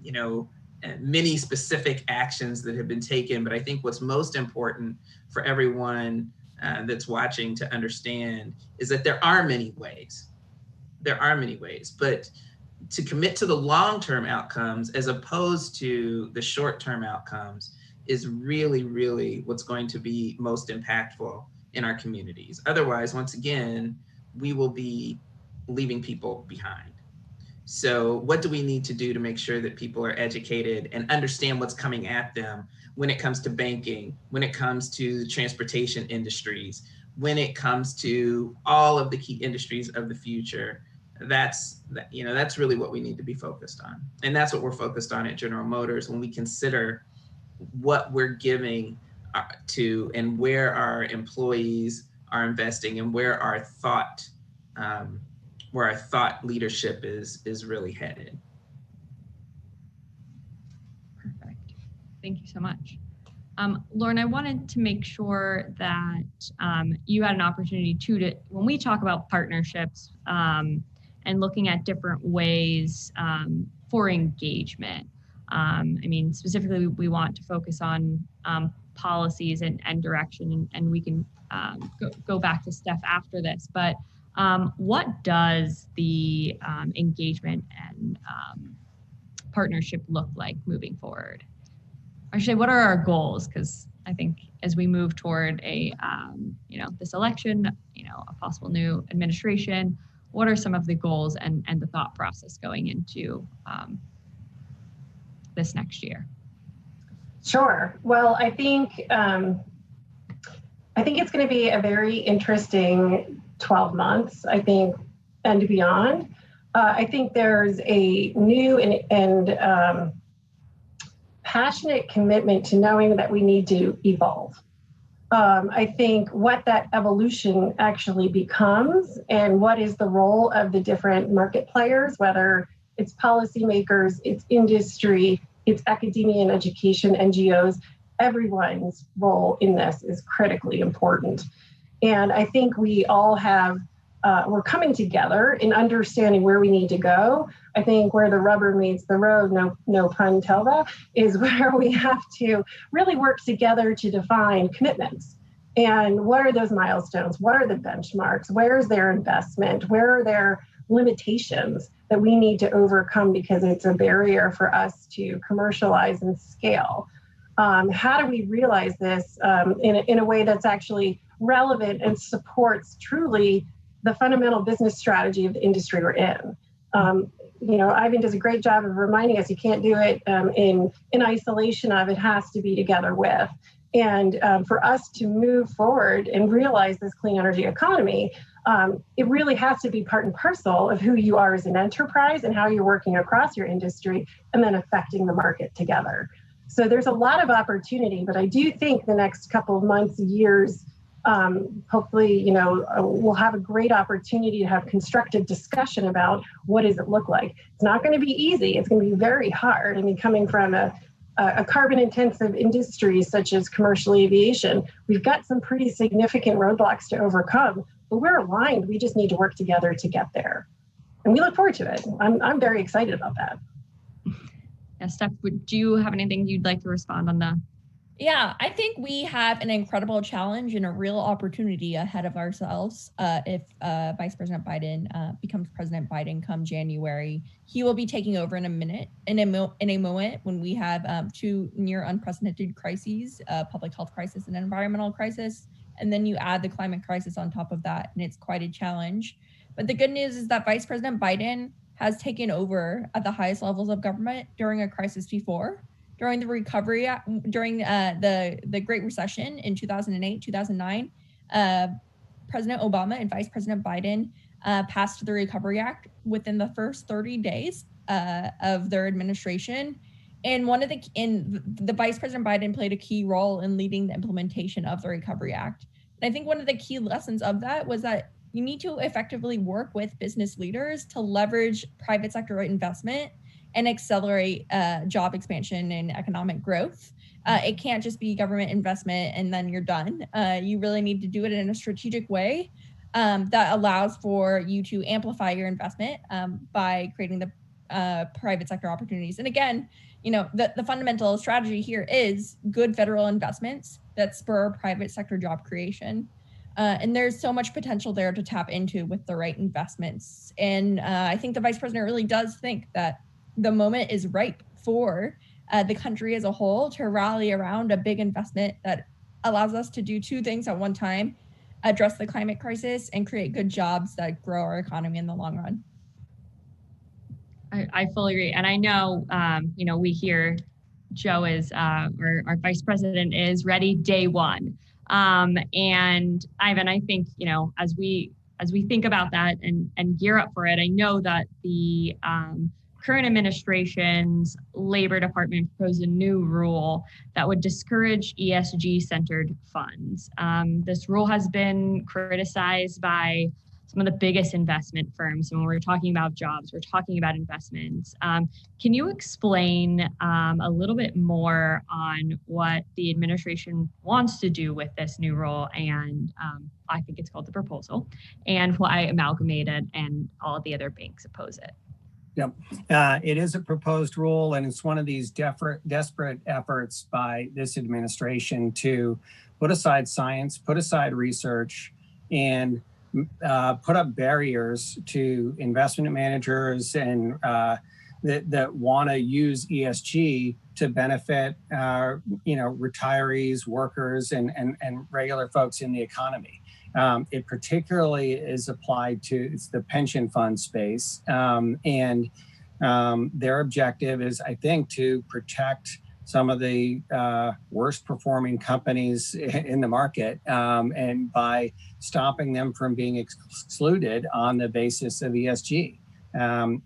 Speaker 4: many specific actions that have been taken. But I think what's most important for everyone that's watching to understand is that there are many ways. But to commit to the long-term outcomes as opposed to the short-term outcomes is really, really what's going to be most impactful in our communities. Otherwise, once again, we will be leaving people behind. So what do we need to do to make sure that people are educated and understand what's coming at them when it comes to banking, when it comes to transportation industries, when it comes to all of the key industries of the future? That's really what we need to be focused on. And that's what we're focused on at General Motors when we consider what we're giving to and where our employees are investing and where our thought leadership is really headed.
Speaker 1: Perfect. Thank you so much. Lauren, I wanted to make sure that you had an opportunity to when we talk about partnerships and looking at different ways for engagement. I mean, specifically, we want to focus on policies and direction, and we can go back to Steph after this. But what does the engagement and partnership look like moving forward? Actually, what are our goals? Because I think as we move toward this election, a possible new administration, what are some of the goals and the thought process going into this next year?
Speaker 3: Sure. Well, I think it's going to be a very interesting 12 months, I think, and beyond. I think there's a new and passionate commitment to knowing that we need to evolve. I think what that evolution actually becomes and what is the role of the different market players, whether it's policymakers, it's industry, it's academia and education, NGOs, everyone's role in this is critically important. And I think we all have, we're coming together in understanding where we need to go. I think where the rubber meets the road, no pun Telva, is where we have to really work together to define commitments. And what are those milestones? What are the benchmarks? Where is their investment? Where are their limitations that we need to overcome because it's a barrier for us to commercialize and scale? How do we realize this in a way that's actually relevant and supports truly the fundamental business strategy of the industry we're in? Ivan does a great job of reminding us you can't do it in isolation of, it has to be together with. And for us to move forward and realize this clean energy economy, it really has to be part and parcel of who you are as an enterprise and how you're working across your industry and then affecting the market together. So there's a lot of opportunity, but I do think the next couple of months, years, hopefully, we'll have a great opportunity to have constructive discussion about what does it look like. It's not going to be easy. It's going to be very hard. I mean, coming from a carbon-intensive industry such as commercial aviation, we've got some pretty significant roadblocks to overcome, but we're aligned. We just need to work together to get there. And we look forward to it. I'm very excited about that.
Speaker 1: Yeah, Steph, do you have anything you'd like to respond on that?
Speaker 5: Yeah, I think we have an incredible challenge and a real opportunity ahead of ourselves. If Vice President Biden becomes President Biden come January, he will be taking over in a moment when we have two near unprecedented crises, public health crisis and environmental crisis. And then you add the climate crisis on top of that, and it's quite a challenge. But the good news is that Vice President Biden has taken over at the highest levels of government during a crisis before. During the recovery, during the Great Recession in 2008, 2009, President Obama and Vice President Biden passed the Recovery Act within the first 30 days of their administration. And the Vice President Biden played a key role in leading the implementation of the Recovery Act. And I think one of the key lessons of that was that you need to effectively work with business leaders to leverage private sector investment and accelerate job expansion and economic growth. It can't just be government investment and then you're done. You really need to do it in a strategic way that allows for you to amplify your investment by creating the private sector opportunities. And again, the fundamental strategy here is good federal investments that spur private sector job creation. And there's so much potential there to tap into with the right investments. And I think the vice president really does think that the moment is ripe for the country as a whole to rally around a big investment that allows us to do two things at one time: address the climate crisis and create good jobs that grow our economy in the long run.
Speaker 1: I fully agree. And I know, we hear Joe is, our vice president is ready day one. And Ivan, I think, as we think about that and gear up for it, I know that the current administration's Labor Department proposed a new rule that would discourage ESG-centered funds. This rule has been criticized by some of the biggest investment firms. And when we're talking about jobs, we're talking about investments. Can you explain a little bit more on what the administration wants to do with this new rule? And I think it's called the proposal, and why Amalgamated and all of the other banks oppose it.
Speaker 2: Yep. It is a proposed rule, and it's one of these desperate efforts by this administration to put aside science, put aside research, and put up barriers to investment managers and that want to use ESG to benefit retirees, workers, and regular folks in the economy. It particularly is applied to the pension fund space, and their objective is, I think, to protect some of the worst performing companies in the market, and by stopping them from being excluded on the basis of ESG.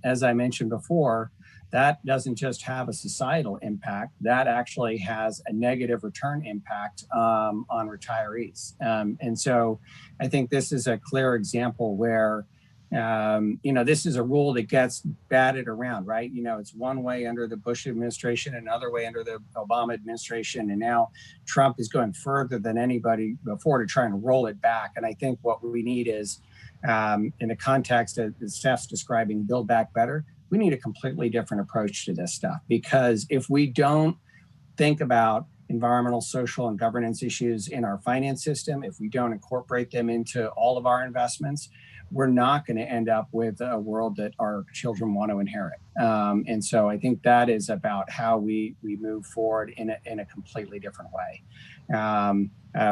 Speaker 2: As I mentioned before, that doesn't just have a societal impact, that actually has a negative return impact on retirees. And so I think this is a clear example where this is a rule that gets batted around, right? It's one way under the Bush administration, another way under the Obama administration, and now Trump is going further than anybody before to try and roll it back. And I think what we need is, in the context of Steph's describing Build Back Better, we need a completely different approach to this stuff. Because if we don't think about environmental, social, and governance issues in our finance system, if we don't incorporate them into all of our investments, we're not going to end up with a world that our children want to inherit. And so I think that is about how we move forward in a completely different way.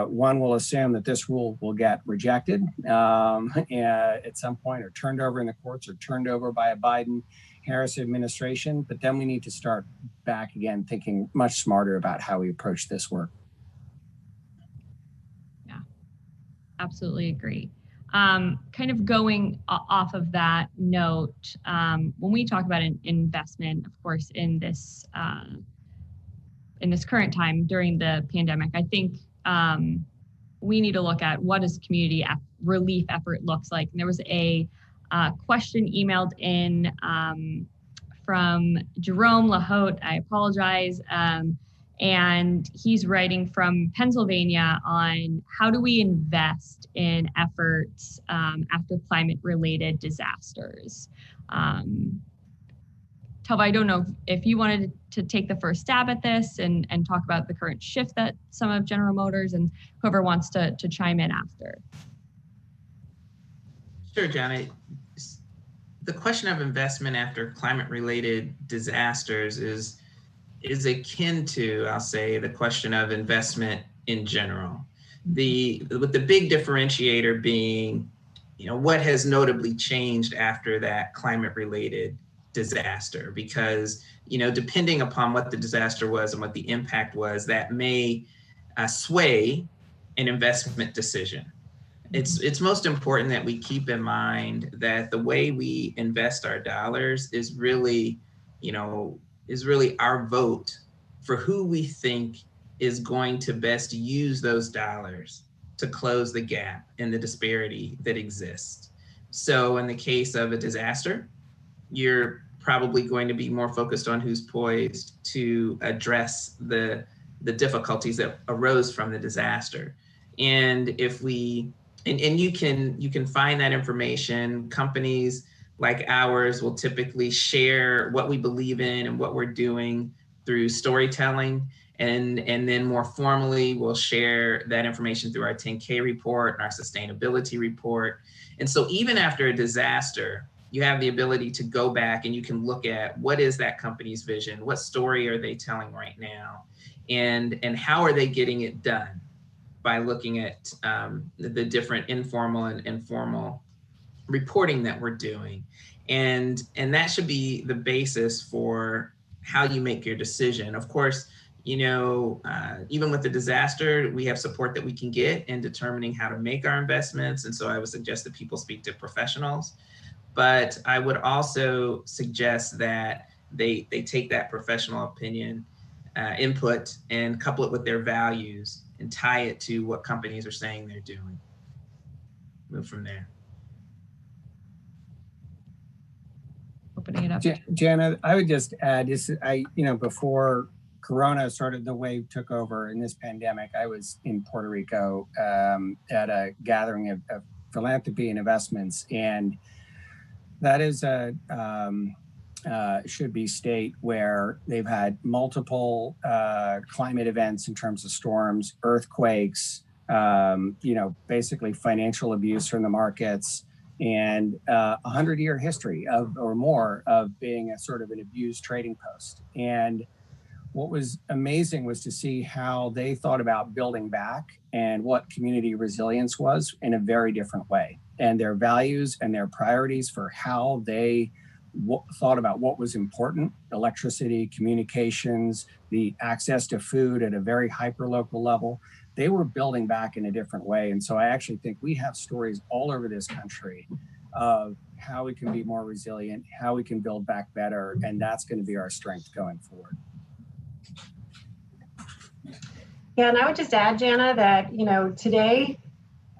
Speaker 2: One will assume that this rule will get rejected at some point, or turned over in the courts, or turned over by a Biden-Harris administration. But then we need to start back again, thinking much smarter about how we approach this work.
Speaker 1: Yeah, absolutely agree. Kind of going off of that note, when we talk about an investment, of course, in this current time during the pandemic, I think we need to look at what does community relief effort looks like. And there was a question emailed in from Jerome Lahote. I apologize. And he's writing from Pennsylvania on how do we invest in efforts after climate-related disasters. Tova, I don't know if you wanted to take the first stab at this and talk about the current shift that some of General Motors, and whoever wants to chime in after.
Speaker 4: Sure, Janet. The question of investment after climate-related disasters is akin to, I'll say, the question of investment in general. With the big differentiator being, what has notably changed after that climate-related disaster? Because, depending upon what the disaster was and what the impact was, that may sway an investment decision. It's most important that we keep in mind that the way we invest our dollars is really our vote for who we think is going to best use those dollars to close the gap and the disparity that exists. So in the case of a disaster, you're probably going to be more focused on who's poised to address the difficulties that arose from the disaster. And if we, and you can find that information. Companies like ours will typically share what we believe in and what we're doing through storytelling. And then more formally, we'll share that information through our 10K report and our sustainability report. And so even after a disaster, you have the ability to go back and you can look at what is that company's vision, what story are they telling right now, and how are they getting it done by looking at the different informal and formal reporting that we're doing. And that should be the basis for how you make your decision. Of course, even with the disaster, we have support that we can get in determining how to make our investments. And so I would suggest that people speak to professionals. But I would also suggest that they take that professional opinion input and couple it with their values and tie it to what companies are saying they're doing. Move from there.
Speaker 1: Opening it up.
Speaker 2: Jana, I would just add this. Before Corona started, the wave took over in this pandemic, I was in Puerto Rico at a gathering of philanthropy and investments, and that is a should be state where they've had multiple climate events in terms of storms, earthquakes, basically financial abuse from the markets, and 100-year history or more of being a sort of an abused trading post. And what was amazing was to see how they thought about building back and what community resilience was in a very different way, and their values and their priorities for how they thought about what was important: electricity, communications, the access to food at a very hyper-local level. They were building back in a different way. And so I actually think we have stories all over this country of how we can be more resilient, how we can build back better, and that's going to be our strength going forward.
Speaker 3: Yeah, and I would just add, Jana, that, today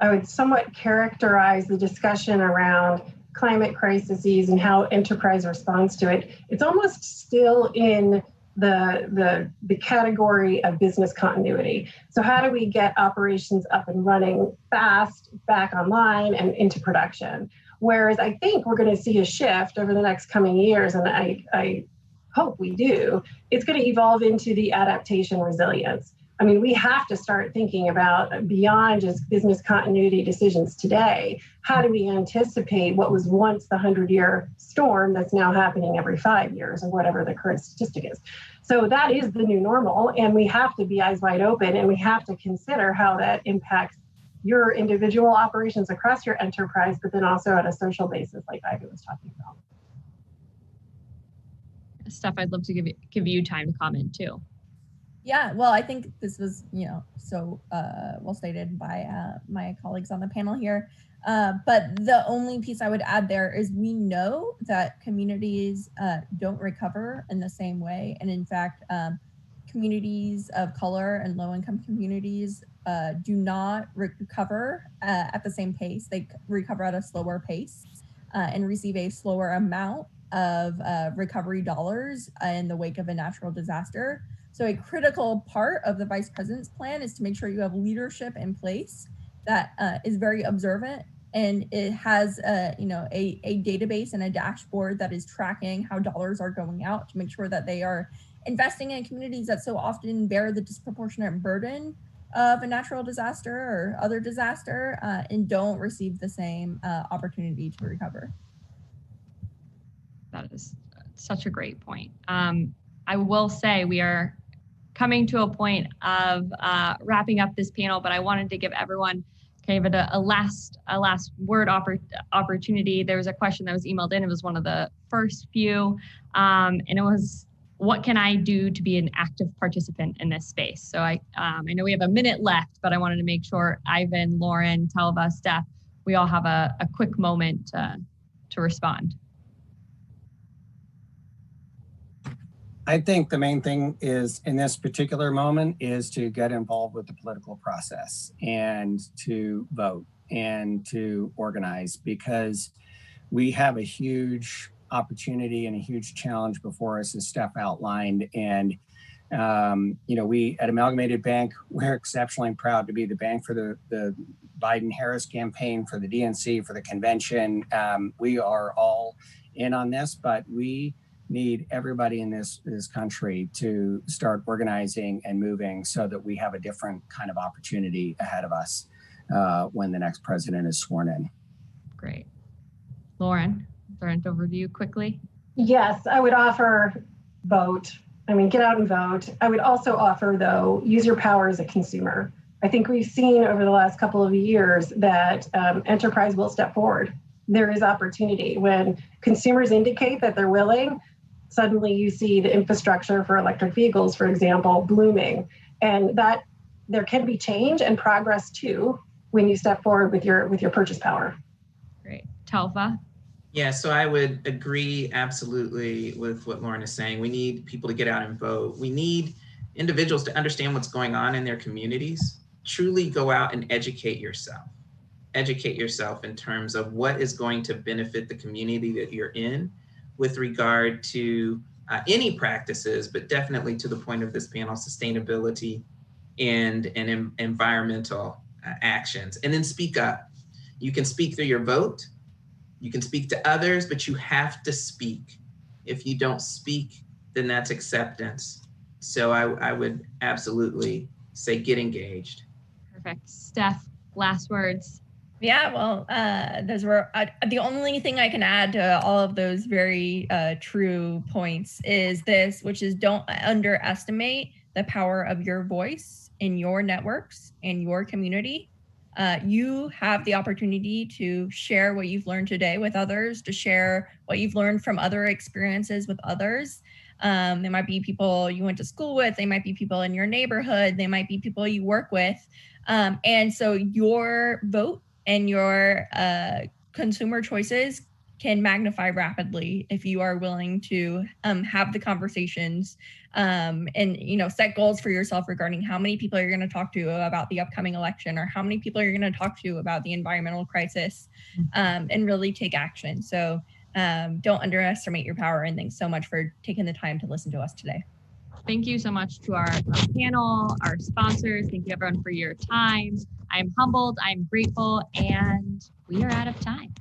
Speaker 3: I would somewhat characterize the discussion around climate crises and how enterprise responds to it. It's almost still in the category of business continuity. So how do we get operations up and running fast, back online and into production? Whereas I think we're going to see a shift over the next coming years, and I hope we do. It's going to evolve into the adaptation resilience. I mean, we have to start thinking about beyond just business continuity decisions today. How do we anticipate what was once the 100-year storm that's now happening every 5 years, or whatever the current statistic is? So that is the new normal, and we have to be eyes wide open, and we have to consider how that impacts your individual operations across your enterprise, but then also at a social basis, like Ivy was talking about.
Speaker 1: Steph, I'd love to give you time to comment too.
Speaker 5: Yeah, well, I think this was, so well stated by my colleagues on the panel here. But the only piece I would add there is we know that communities don't recover in the same way. And in fact, communities of color and low-income communities do not recover at the same pace. They recover at a slower pace and receive a slower amount of recovery dollars in the wake of a natural disaster. So a critical part of the vice president's plan is to make sure you have leadership in place that is very observant, and it has a database and a dashboard that is tracking how dollars are going out to make sure that they are investing in communities that so often bear the disproportionate burden of a natural disaster or other disaster and don't receive the same opportunity to recover.
Speaker 1: That is such a great point. I will say we are coming to a point of wrapping up this panel, but I wanted to give everyone kind of a last word opportunity. There was a question that was emailed in. It was one of the first few, and it was, what can I do to be an active participant in this space? So I know we have a minute left, but I wanted to make sure Ivan, Lauren, Telva, Steph, we all have a quick moment to respond.
Speaker 2: I think the main thing is in this particular moment is to get involved with the political process and to vote and to organize, because we have a huge opportunity and a huge challenge before us, as Steph outlined. And, we at Amalgamated Bank, we're exceptionally proud to be the bank for the Biden-Harris campaign, for the DNC, for the convention. We are all in on this, but we need everybody in this country to start organizing and moving so that we have a different kind of opportunity ahead of us when the next president is sworn in.
Speaker 1: Great. Lauren, turn it over to you quickly.
Speaker 3: Yes, I would offer vote. I mean, get out and vote. I would also offer, though, use your power as a consumer. I think we've seen over the last couple of years that enterprise will step forward. There is opportunity. When consumers indicate that they're willing, suddenly you see the infrastructure for electric vehicles, for example, blooming. And that there can be change and progress too when you step forward with your purchase power.
Speaker 1: Great. Talfa?
Speaker 4: Yeah, so I would agree absolutely with what Lauren is saying. We need people to get out and vote. We need individuals to understand what's going on in their communities. Truly go out and educate yourself. Educate yourself in terms of what is going to benefit the community that you're in with regard to any practices, but definitely to the point of this panel, sustainability and environmental actions. And then speak up. You can speak through your vote. You can speak to others, but you have to speak. If you don't speak, then that's acceptance. So I would absolutely say get engaged.
Speaker 1: Perfect. Steph, last words.
Speaker 5: Yeah, well, those were the only thing I can add to all of those very true points is this, which is don't underestimate the power of your voice in your networks, in your community. You have the opportunity to share what you've learned today with others, to share what you've learned from other experiences with others. They might be people you went to school with, they might be people in your neighborhood, they might be people you work with. And so your vote and your consumer choices can magnify rapidly if you are willing to have the conversations and set goals for yourself regarding how many people you're going to talk to about the upcoming election or how many people you're going to talk to about the environmental crisis and really take action. So don't underestimate your power, and thanks so much for taking the time to listen to us today.
Speaker 1: Thank you so much to our panel, our sponsors. Thank you everyone for your time. I'm humbled, I'm grateful, and we are out of time.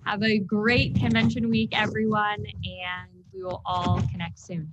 Speaker 1: Have a great convention week, everyone, and we will all connect soon.